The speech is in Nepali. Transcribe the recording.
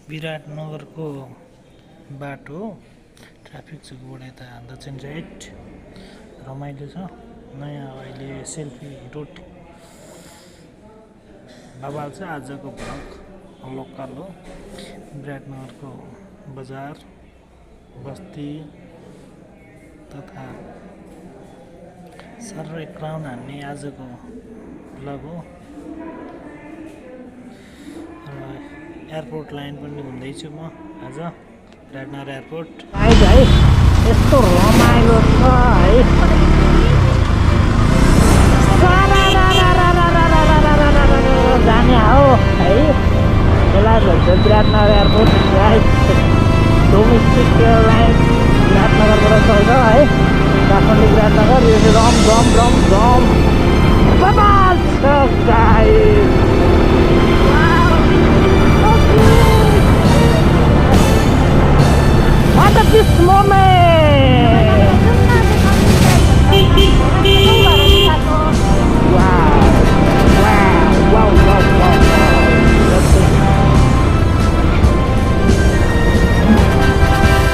विराटनगरको बाटो ट्राफिक चोकबाट यता दक्षिण साइड रमाइलो छ। नयाँ अहिले सेल्फी रोड बवाल छ। आजको भ्लग लोकल हो। विराटनगरको बजार बस्ती तथा सबै क्राउन हान्ने आजको भ्लग हो। र एयरपोर्ट लाइन पनि हुँदैछु म आज विराटनगर एयरपोर्ट। है यस्तो रमाइलो छ है। जाने हो है यसलाई भन्छ विराटनगर एयरपोर्ट। डोमेस्टिक एयरलाइन विराटनगरबाट चल्छ है। काठमाडौँ विराटनगर यो रम रम रम रम बवाल छ guys. What is this moment?